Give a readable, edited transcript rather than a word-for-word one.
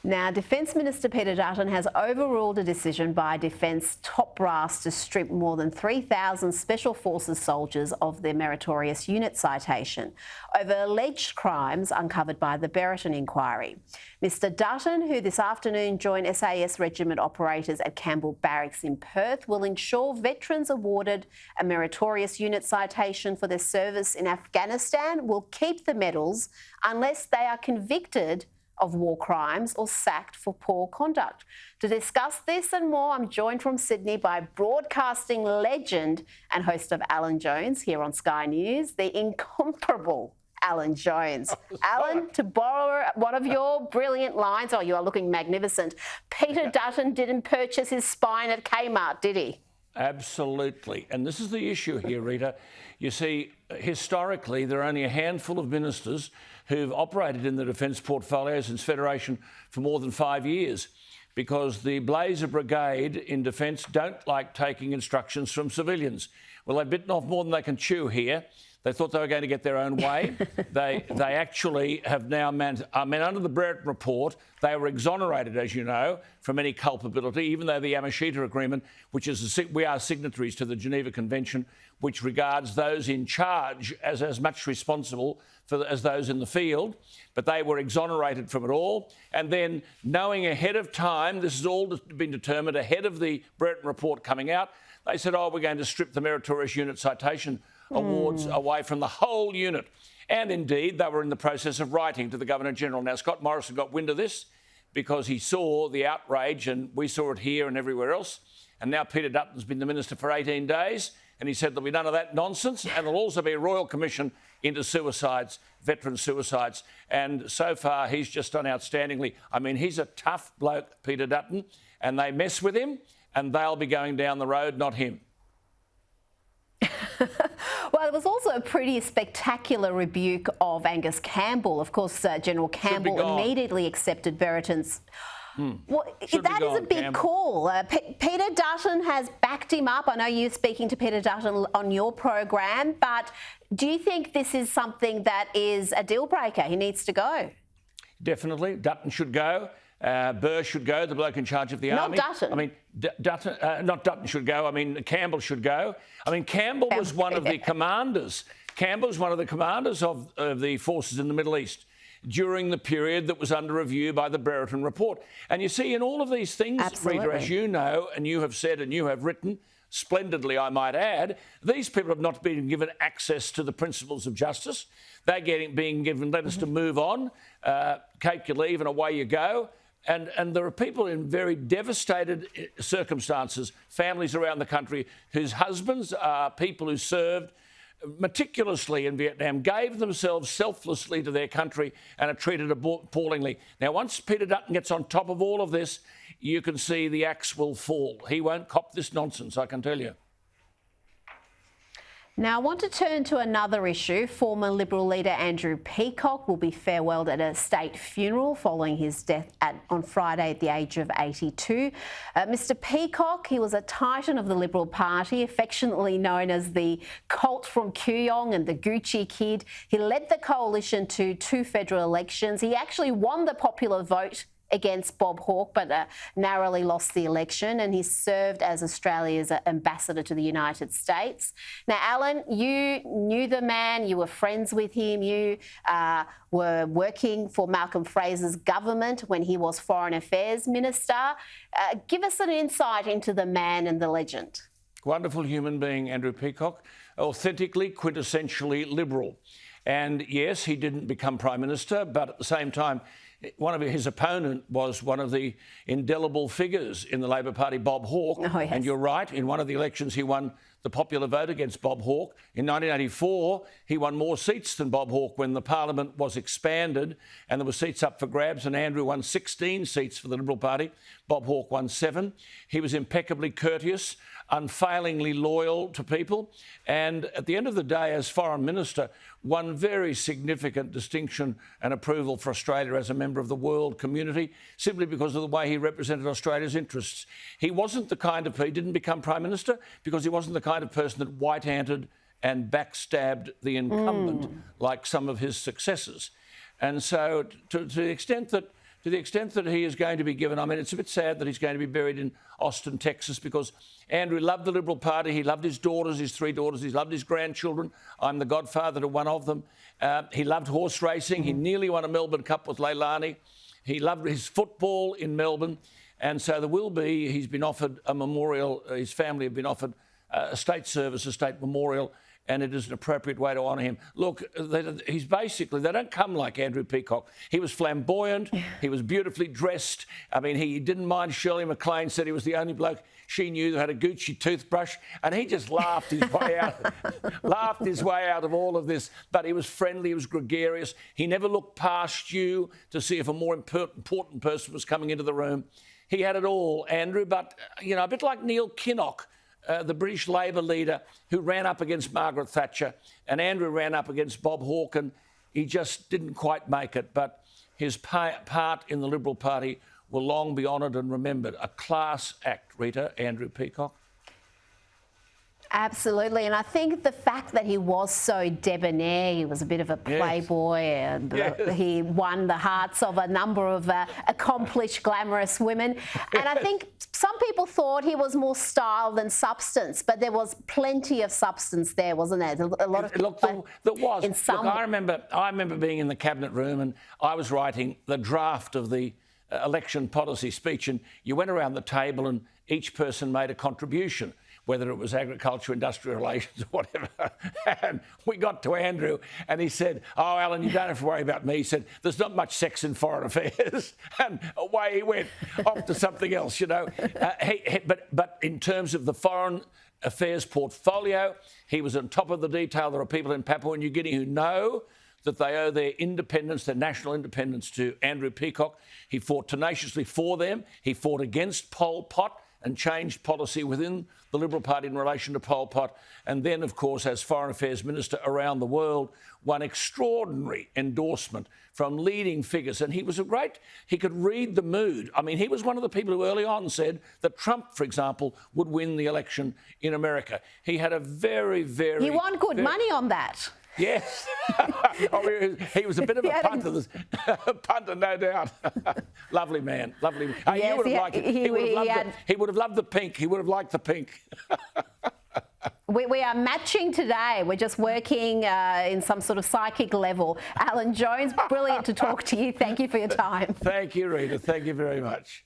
Now, Defence Minister Peter Dutton has overruled a decision by Defence top brass to strip more than 3,000 Special Forces soldiers of their meritorious unit citation over alleged crimes uncovered by the Brereton inquiry. Mr Dutton, who this afternoon joined SAS regiment operators at Campbell Barracks in Perth, will ensure veterans awarded a meritorious unit citation for their service in Afghanistan will keep the medals unless they are convicted of war crimes or sacked for poor conduct. To discuss this and more, I'm joined from Sydney by broadcasting legend and host of Alan Jones here on Sky News, the incomparable Alan Jones. Alan, to borrow one of your brilliant lines, oh, you are looking magnificent. Peter Dutton didn't purchase his spine at Kmart, did he? Absolutely. And this is the issue here, Rita. You see, historically, there are only a handful of ministers who've operated in the defence portfolio since Federation for more than 5 years, because the Blazer Brigade in defence don't like taking instructions from civilians. Well, they've bitten off more than they can chew here. They thought they were going to get their own way. They actually have now under the Brereton report, they were exonerated, as you know, from any culpability, even though the Yamashita Agreement, which is we are signatories to the Geneva Convention, which regards those in charge as much responsible as those in the field, but they were exonerated from it all. And then, knowing ahead of time, this has all been determined ahead of the Brereton report coming out, they said, oh, we're going to strip the meritorious unit citation awards away from the whole unit. And indeed, they were in the process of writing to the Governor-General. Now, Scott Morrison got wind of this because he saw the outrage, and we saw it here and everywhere else. And now Peter Dutton's been the minister for 18 days, and he said there'll be none of that nonsense, and there'll also be a royal commission into suicides, veteran suicides. And so far, he's just done outstandingly. I mean, he's a tough bloke, Peter Dutton, and they mess with him, and they'll be going down the road, not him. Well, it was also a pretty spectacular rebuke of Angus Campbell. Of course, General Campbell immediately accepted Brereton's. Well, that is a big call. Peter Dutton has backed him up. I know you're speaking to Peter Dutton on your program, but do you think this is something that is a deal breaker? He needs to go. Definitely. Dutton should go. Burr should go, the bloke in charge of the army. Not Dutton. I mean, not Dutton should go. I mean, Campbell should go. I mean, Campbell was one of the commanders. Campbell was one of the commanders of the forces in the Middle East during the period that was under review by the Brereton report. And you see, in all of these things, Rita, as you know, and you have said and you have written splendidly, I might add, these people have not been given access to the principles of justice. They're being given letters to move on, take your leave and away you go. And there are people in very devastated circumstances, families around the country, whose husbands are people who served meticulously in Vietnam, gave themselves selflessly to their country and are treated appallingly. Now, once Peter Dutton gets on top of all of this, you can see the axe will fall. He won't cop this nonsense, I can tell you. Now, I want to turn to another issue. Former Liberal leader Andrew Peacock will be farewelled at a state funeral following his death on Friday at the age of 82. Mr Peacock, he was a titan of the Liberal Party, affectionately known as the Colt from Kooyong and the Gucci Kid. He led the coalition to 2 federal elections. He actually won the popular vote against Bob Hawke, but narrowly lost the election, and he served as Australia's ambassador to the United States. Now, Alan, you knew the man, you were friends with him, you were working for Malcolm Fraser's government when he was Foreign Affairs Minister. Give us an insight into the man and the legend. Wonderful human being, Andrew Peacock, authentically, quintessentially Liberal. And yes, he didn't become Prime Minister, but at the same time, one of his opponent was one of the indelible figures in the Labor Party, Bob Hawke. Oh, yes. And you're right, in one of the elections he won the popular vote against Bob Hawke. In 1984, he won more seats than Bob Hawke when the Parliament was expanded and there were seats up for grabs, and Andrew won 16 seats for the Liberal Party. Bob Hawke won 7. He was impeccably courteous, unfailingly loyal to people, and at the end of the day, as Foreign Minister, won very significant distinction and approval for Australia as a member of the world community, simply because of the way he represented Australia's interests. He wasn't the kind of, he didn't become Prime Minister because he wasn't the kind of person that white-handed and backstabbed the incumbent like some of his successors. And so to the extent that to the extent that he is going to be given, I mean, it's a bit sad that he's going to be buried in Austin, Texas, because Andrew loved the Liberal Party. He loved his daughters, his 3 daughters. He loved his grandchildren. I'm the godfather to one of them. He loved horse racing. He nearly won a Melbourne Cup with Leilani. He loved his football in Melbourne. And so there will be, he's been offered a memorial, his family have been offered a state service, a state memorial, and it is an appropriate way to honour him. Look, he's basically, they don't come like Andrew Peacock. He was flamboyant, he was beautifully dressed. I mean, he didn't mind. Shirley MacLaine said he was the only bloke she knew that had a Gucci toothbrush, and he just laughed his way out of all of this. But he was friendly, he was gregarious. He never looked past you to see if a more important person was coming into the room. He had it all, Andrew, but, you know, a bit like Neil Kinnock, the British Labor leader who ran up against Margaret Thatcher, and Andrew ran up against Bob Hawke, and he just didn't quite make it. But his part in the Liberal Party will long be honoured and remembered. A class act, Rita, Andrew Peacock. Absolutely, and I think the fact that he was so debonair, he was a bit of a playboy, and he won the hearts of a number of accomplished, glamorous women. And I think some people thought he was more style than substance, but there was plenty of substance there, wasn't there? A lot of people. There was. In some... Look, I remember being in the cabinet room, and I was writing the draft of the election policy speech, and you went around the table, and each person made a contribution, whether it was agriculture, industrial relations, or whatever. And we got to Andrew, and he said, "Oh, Alan, you don't have to worry about me." He said, "There's not much sex in foreign affairs." And away he went, off to something else, you know. But in terms of the foreign affairs portfolio, he was on top of the detail. There are people in Papua New Guinea who know that they owe their independence, their national independence, to Andrew Peacock. He fought tenaciously for them. He fought against Pol Pot and changed policy within the Liberal Party in relation to Pol Pot. And then, of course, as Foreign Affairs Minister around the world, won extraordinary endorsement from leading figures. And he was he could read the mood. I mean, he was one of the people who early on said that Trump, for example, would win the election in America. He had a very, very... He won good money on that. Yes. He was a bit of a punter, no doubt. Lovely man, lovely. Yes, you would have liked it. He would have loved the pink. He would have liked the pink. We are matching today. We're just working in some sort of psychic level. Alan Jones, brilliant to talk to you. Thank you for your time. Thank you, Rita. Thank you very much.